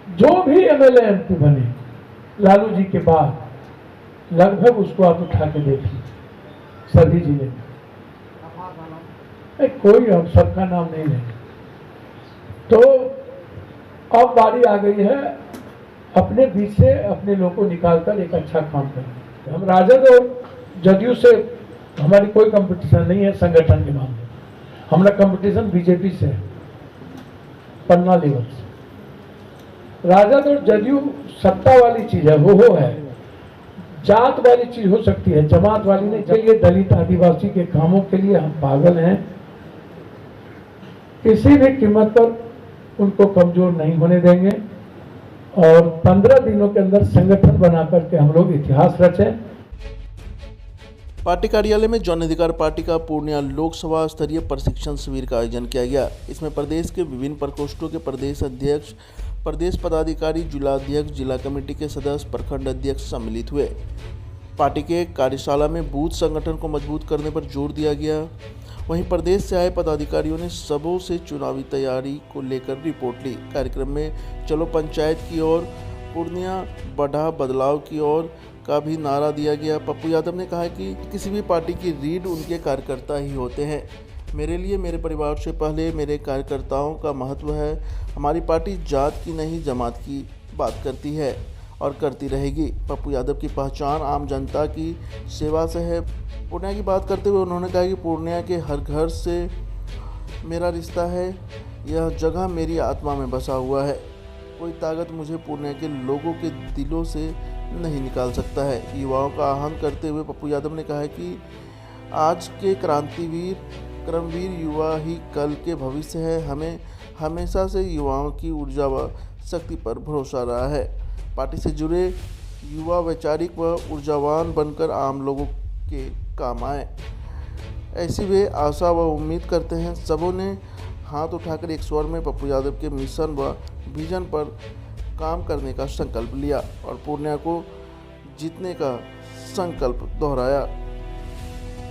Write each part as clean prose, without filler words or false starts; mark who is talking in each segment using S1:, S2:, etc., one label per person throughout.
S1: जो भी MLA MP बने लालू जी के बाद लगभग उसको आप उठा के देखिए सभी जिले में, कोई हम सबका नाम नहीं लेंगे। तो अब बारी आ गई है अपने बीच से अपने लोगों को निकालकर एक अच्छा काम करने। हम राजद और जदयू से हमारी कोई कंपटीशन नहीं है संगठन के मामले में। हमारा कंपटीशन बीजेपी से है, पन्ना लेवल से। राजद और जदयू सत्ता वाली चीज है, वो है। जात वाली चीज हो सकती है, जमात वाली नहीं। चलिए, दलित आदिवासी के कामों के लिए हम पागल हैं, किसी भी कीमत पर उनको कमजोर नहीं होने देंगे और 15 दिनों के अंदर संगठन बना करके हम लोग इतिहास रचें।
S2: पार्टी कार्यालय में जन अधिकार पार्टी का पूर्णिया लोकसभा स्तरीय प्रशिक्षण शिविर का आयोजन किया गया। इसमें प्रदेश के विभिन्न प्रकोष्ठों के प्रदेश अध्यक्ष, प्रदेश पदाधिकारी, जिला अध्यक्ष, जिला कमेटी के सदस्य, प्रखंड अध्यक्ष सम्मिलित हुए। पार्टी के कार्यशाला में बूथ संगठन को मजबूत करने पर जोर दिया गया। वहीं प्रदेश से आए पदाधिकारियों ने सबों से चुनावी तैयारी को लेकर रिपोर्ट ली। कार्यक्रम में चलो पंचायत की ओर, पूर्णिया बढ़ा बदलाव की ओर का भी नारा दिया गया। पप्पू यादव ने कहा कि किसी भी पार्टी की रीढ़ उनके कार्यकर्ता ही होते हैं। मेरे लिए मेरे परिवार से पहले मेरे कार्यकर्ताओं का महत्व है। हमारी पार्टी जात की नहीं जमात की बात करती है और करती रहेगी। पप्पू यादव की पहचान आम जनता की सेवा से है। पूर्णिया की बात करते हुए उन्होंने कहा कि पूर्णिया के हर घर से मेरा रिश्ता है, यह जगह मेरी आत्मा में बसा हुआ है। कोई ताकत मुझे पूर्णिया के लोगों के दिलों से नहीं निकाल सकता है। युवाओं का आह्वान करते हुए पप्पू यादव ने कहा कि आज के क्रांतिवीर कर्मवीर युवा ही कल के भविष्य है। हमें हमेशा से युवाओं की ऊर्जा व शक्ति पर भरोसा रहा है। पार्टी से जुड़े युवा वैचारिक व ऊर्जावान बनकर आम लोगों के काम आए, ऐसी वे आशा व उम्मीद करते हैं। सबों ने हाथ उठाकर एक स्वर में पप्पू यादव के मिशन व विजन पर काम करने का संकल्प लिया और पूर्णिया को जीतने का संकल्प दोहराया।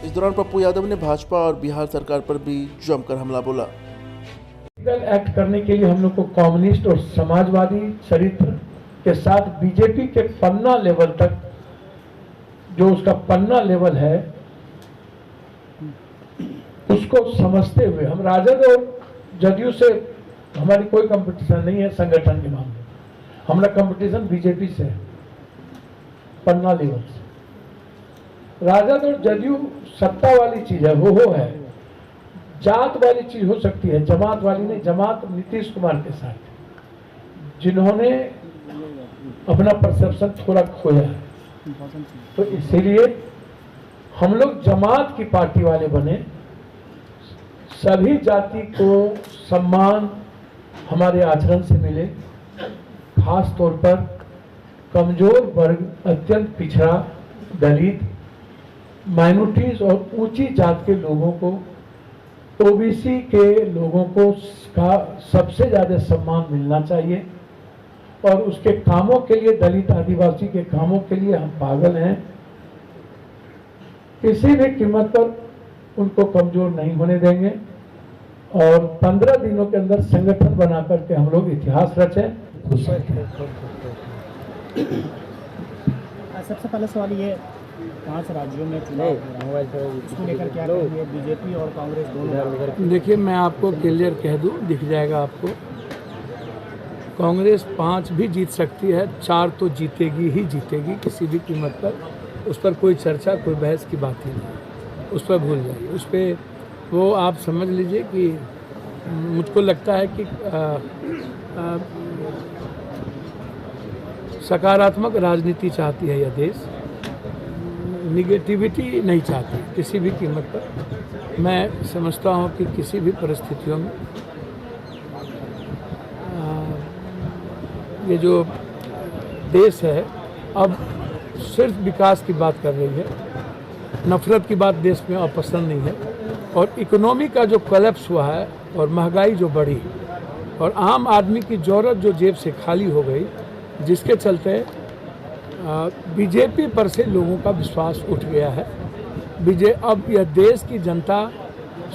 S2: इस दौरान पप्पू यादव ने भाजपा और बिहार सरकार पर भी जमकर हमला बोला।
S1: एक्ट करने के लिए हम लोग को कम्युनिस्ट और समाजवादी चरित्र के साथ बीजेपी के पन्ना लेवल तक, जो उसका पन्ना लेवल है, उसको समझते हुए हम राजद और जदयू से हमारी कोई कंपटीशन नहीं है संगठन के मामले में। हमारा कंपटीशन बीजेपी से है, पन्ना लेवल से। राजद और जदयू सत्ता वाली चीज है, वो है। जात वाली चीज हो सकती है, जमात वाली नहीं। जमात नीतीश कुमार के साथ, जिन्होंने अपना परसेप्शन थोड़ा खोया है, तो इसीलिए हम लोग जमात की पार्टी वाले बने। सभी जाति को सम्मान हमारे आचरण से मिले, खास तौर पर कमजोर वर्ग, अत्यंत पिछड़ा, दलित, माइनॉरिटीज और ऊंची जात के लोगों को, ओबीसी के लोगों को का सबसे ज़्यादा सम्मान मिलना चाहिए। और उसके कामों के लिए, दलित आदिवासी के कामों के लिए हम पागल हैं, किसी भी कीमत पर उनको कमजोर नहीं होने देंगे और 15 दिनों के अंदर संगठन बना करके हम लोग इतिहास रचें।
S3: सबसे पहले सवाल ये, 5 राज्यों में चुनाव इसको लेकर क्या कहेंगे? बीजेपी और कांग्रेस दोनों।
S4: देखिए, मैं आपको क्लियर कह दूं, दिख जाएगा आपको। कांग्रेस 5 भी जीत सकती है, 4 तो जीतेगी ही जीतेगी किसी भी कीमत पर। उस पर कोई चर्चा, कोई बहस की बात ही नहीं, उस पर भूल जाइए। उस पर वो आप समझ लीजिए कि मुझको लगता है कि सकारात्मक राजनीति चाहती है यह देश, निगेटिविटी नहीं चाहती किसी भी कीमत पर। मैं समझता हूँ कि किसी भी परिस्थितियों में ये जो देश है अब सिर्फ विकास की बात कर रही है, नफरत की बात देश में अब पसंद नहीं है। और इकोनॉमी का जो कोलैप्स हुआ है और महंगाई जो बढ़ी और आम आदमी की ज़रूरत जो जेब से खाली हो गई, जिसके चलते बीजेपी पर से लोगों का विश्वास उठ गया है। अब यह देश की जनता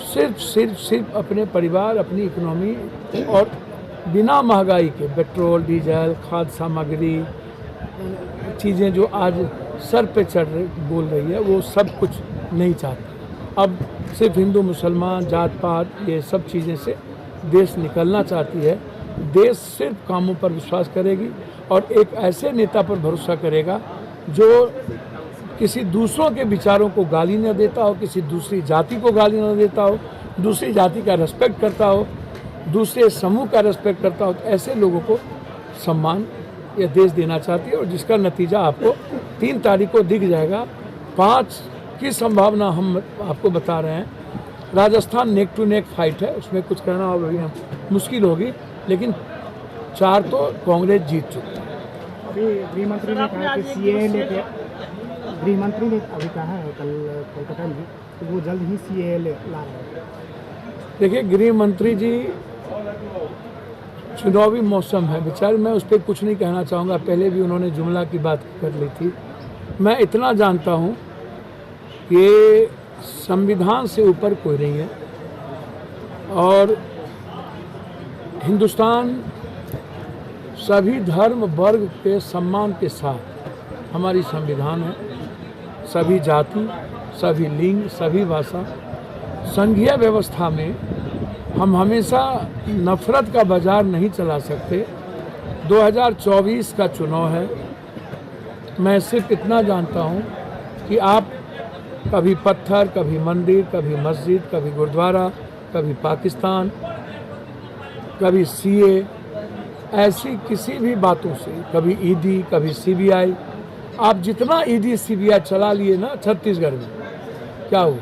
S4: सिर्फ अपने परिवार, अपनी इकोनॉमी और बिना महंगाई के पेट्रोल डीजल खाद्य सामग्री चीज़ें जो आज सर पे चढ़ रही बोल रही है वो सब कुछ नहीं चाहती। अब सिर्फ हिंदू मुसलमान जात पात ये सब चीज़ें से देश निकलना चाहती है। देश सिर्फ कामों पर विश्वास करेगी और एक ऐसे नेता पर भरोसा करेगा जो किसी दूसरों के विचारों को गाली न देता हो, किसी दूसरी जाति को गाली न देता हो, दूसरी जाति का रेस्पेक्ट करता हो, दूसरे समूह का रेस्पेक्ट करता हो। तो ऐसे लोगों को सम्मान यह देश देना चाहती है और जिसका नतीजा आपको 3 तारीख को दिख जाएगा। 5 की संभावना हम आपको बता रहे हैं। Rajasthan neck to neck fight है, उसमें कुछ कहना अभी मुश्किल होगी, लेकिन 4 तो कांग्रेस जीत चुकी है।
S3: गृह मंत्री ने कहा कि सीएए लेके गृह मंत्री ने अभी कहा है कल कोलकाता में कि वो जल्द ही सीएए ला रहे हैं।
S4: देखिए गृह मंत्री जी चुनावी मौसम है बेचारे, मैं उस पर कुछ नहीं कहना चाहूँगा। पहले भी उन्होंने जुमला की बात कर ली थी। मैं इतना जानता हूँ कि संविधान से ऊपर कोई नहीं है और हिंदुस्तान सभी धर्म वर्ग के सम्मान के साथ हमारी संविधान है। सभी जाति, सभी लिंग, सभी भाषा, संघीय व्यवस्था में हम हमेशा नफरत का बाजार नहीं चला सकते। 2024 का चुनाव है। मैं सिर्फ इतना जानता हूँ कि आप कभी पत्थर, कभी मंदिर, कभी मस्जिद, कभी गुरुद्वारा, कभी पाकिस्तान, कभी सीए, ऐसी किसी भी बातों से, कभी ईडी, कभी सीबीआई, आप जितना ईडी सीबीआई चला लिए ना छत्तीसगढ़ में, क्या हुआ?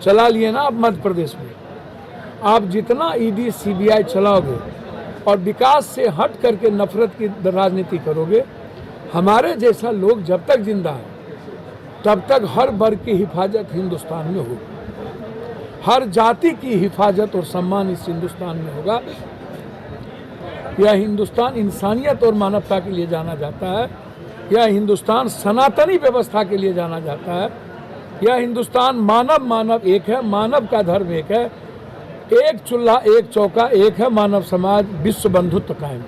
S4: चला लिए ना आप मध्य प्रदेश में। आप जितना ईडी सीबीआई चलाओगे और विकास से हट करके नफरत की राजनीति करोगे, हमारे जैसा लोग जब तक जिंदा है तब तक हर वर्ग की हिफाजत हिंदुस्तान में होगी, हर जाति की हिफाजत और सम्मान इस हिंदुस्तान में होगा। यह हिंदुस्तान इंसानियत और मानवता के लिए जाना जाता है। यह हिंदुस्तान सनातनी व्यवस्था के लिए जाना जाता है। यह हिंदुस्तान मानव मानव एक है, मानव का धर्म एक है, एक चूल्हा एक चौका एक है, मानव समाज विश्व बंधुत्व कायम।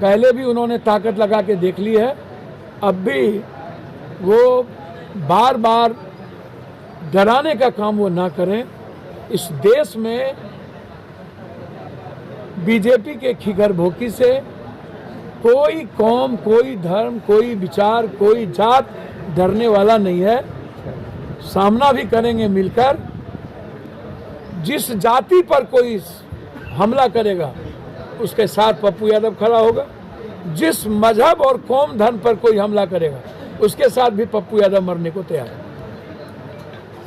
S4: पहले भी उन्होंने ताकत लगा के देख ली है, अब भी वो बार बार डराने का काम वो ना करें। इस देश में बीजेपी के खिगर भोकी से कोई कौम, कोई धर्म, कोई विचार, कोई जात डरने वाला नहीं है। सामना भी करेंगे मिलकर। जिस जाति पर कोई हमला करेगा उसके साथ पप्पू यादव खड़ा होगा। जिस मजहब और कौम धर्म पर कोई हमला करेगा उसके साथ भी पप्पू यादव मरने को तैयार है।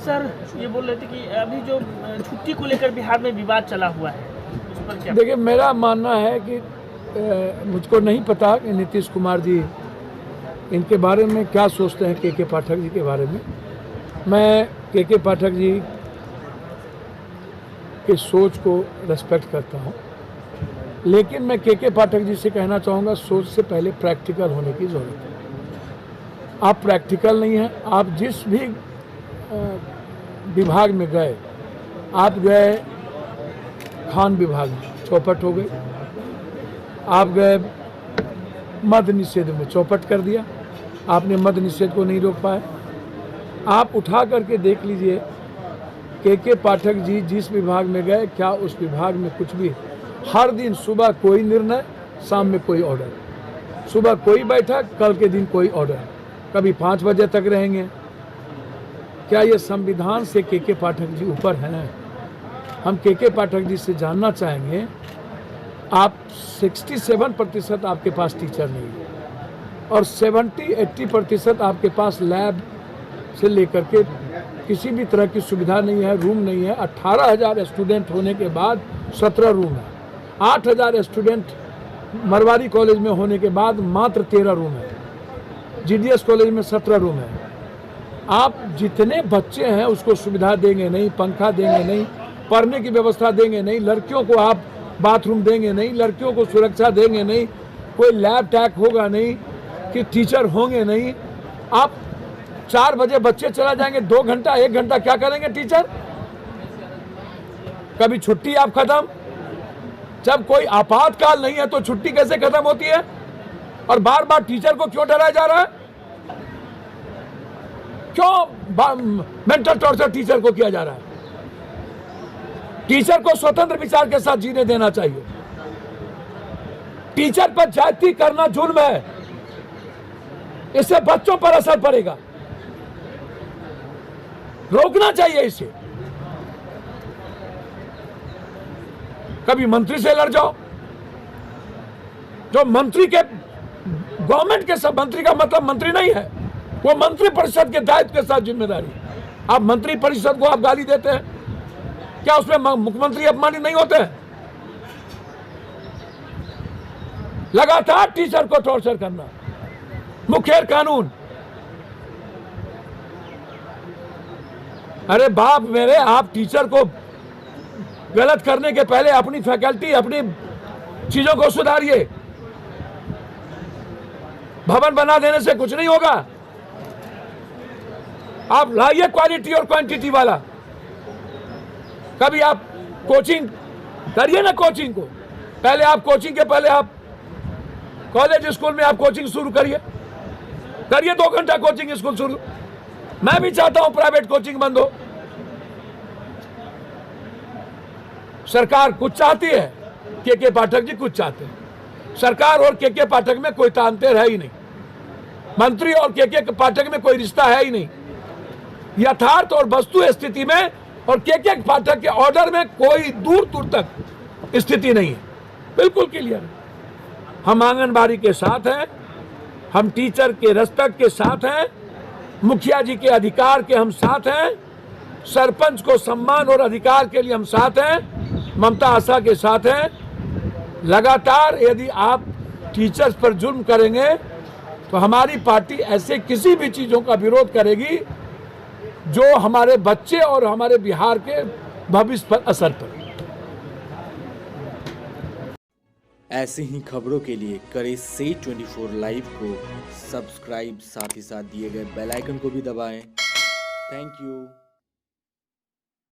S5: सर ये बोल रहे थे कि अभी जो छुट्टी को लेकर बिहार में विवाद चला हुआ है, उस पर क्या?
S4: देखिए मेरा मानना है कि मुझको नहीं पता कि नीतीश कुमार जी इनके बारे में क्या सोचते हैं, के पाठक जी के बारे में। मैं के पाठक जी की सोच को रेस्पेक्ट करता हूं, लेकिन मैं के पाठक जी से कहना चाहूँगा सोच से पहले प्रैक्टिकल होने की ज़रूरत है। आप प्रैक्टिकल नहीं हैं। आप जिस भी विभाग में गए, आप गए खान विभाग में, चौपट हो गई। आप गए मद्य निषेध में, चौपट कर दिया। आपने मद्य निषेध को नहीं रोक पाए। आप उठा करके देख लीजिए के पाठक जी जिस विभाग में गए, क्या उस विभाग में कुछ भी, हर दिन सुबह कोई निर्णय, शाम में कोई ऑर्डर, सुबह कोई बैठक, कल के दिन कोई ऑर्डर, कभी 5 बजे तक रहेंगे। क्या ये संविधान से के पाठक जी ऊपर हैं? हम के पाठक जी से जानना चाहेंगे, आप 67% आपके पास टीचर नहीं है और 70-80% आपके पास लैब से लेकर के किसी भी तरह की सुविधा नहीं है, रूम नहीं है। 18,000 स्टूडेंट होने के बाद 17 रूम है। 8,000 स्टूडेंट मरवाड़ी कॉलेज में होने के बाद मात्र 13 रूम है। GDS कॉलेज में 17 रूम है। आप जितने बच्चे हैं उसको सुविधा देंगे नहीं, पंखा देंगे नहीं, पढ़ने की व्यवस्था देंगे नहीं, लड़कियों को आप बाथरूम देंगे नहीं, लड़कियों को सुरक्षा देंगे नहीं, कोई लैब टैक होगा नहीं, कि टीचर होंगे नहीं। आप 4 बजे बच्चे चला जाएंगे, 2 घंटा 1 घंटा क्या करेंगे टीचर? कभी छुट्टी आप खत्म, जब कोई आपातकाल नहीं है तो छुट्टी कैसे खत्म होती है? और बार बार टीचर को क्यों डराया जा रहा है? क्यों मेंटल टॉर्चर टीचर को किया जा रहा है? टीचर को स्वतंत्र विचार के साथ जीने देना चाहिए। टीचर पर जाति करना जुल्म है, इससे बच्चों पर असर पड़ेगा, रोकना चाहिए इसे। कभी मंत्री से लड़ जाओ, जो मंत्री के गवर्नमेंट के सब, मंत्री का मतलब मंत्री नहीं है, वो मंत्री परिषद के दायित्व के साथ जिम्मेदारी। आप मंत्री परिषद को आप गाली देते हैं, क्या उसमें मुख्यमंत्री अपमानित नहीं होते हैं? लगातार टीचर को टॉर्चर करना, मुखर कानून। अरे बाप मेरे, आप टीचर को गलत करने के पहले अपनी फैकल्टी, अपनी चीजों को सुधारिए। भवन बना देने से कुछ नहीं होगा। आप लाइए क्वालिटी और क्वांटिटी वाला। कभी आप कोचिंग करिए ना, कोचिंग को पहले आप कोचिंग के पहले आप कॉलेज स्कूल में आप कोचिंग शुरू करिए 2 घंटा कोचिंग स्कूल शुरू। मैं भी चाहता हूं प्राइवेट कोचिंग बंद हो। सरकार कुछ चाहती है, के पाठक जी कुछ चाहते हैं। सरकार और के पाठक में कोई तालमेल है ही नहीं, मंत्री और के पाठक में कोई रिश्ता है ही नहीं। यथार्थ और वस्तु स्थिति में और के पाठक के ऑर्डर में कोई दूर दूर तक स्थिति नहीं है, बिल्कुल क्लियर है। हम आंगनबाड़ी के साथ हैं, हम टीचर के रेस्पेक्ट के साथ हैं, मुखिया जी के अधिकार के हम साथ हैं, सरपंच को सम्मान और अधिकार के लिए हम साथ हैं, ममता आशा के साथ हैं। लगातार यदि आप टीचर्स पर जुल्म करेंगे तो हमारी पार्टी ऐसे किसी भी चीज़ों का विरोध करेगी जो हमारे बच्चे और हमारे बिहार के भविष्य पर असर पड़े।
S6: ऐसी ही खबरों के लिए करें से 24 लाइव को सब्सक्राइब, साथ ही साथ दिए गए बेल आइकन को भी दबाएं। Thank you.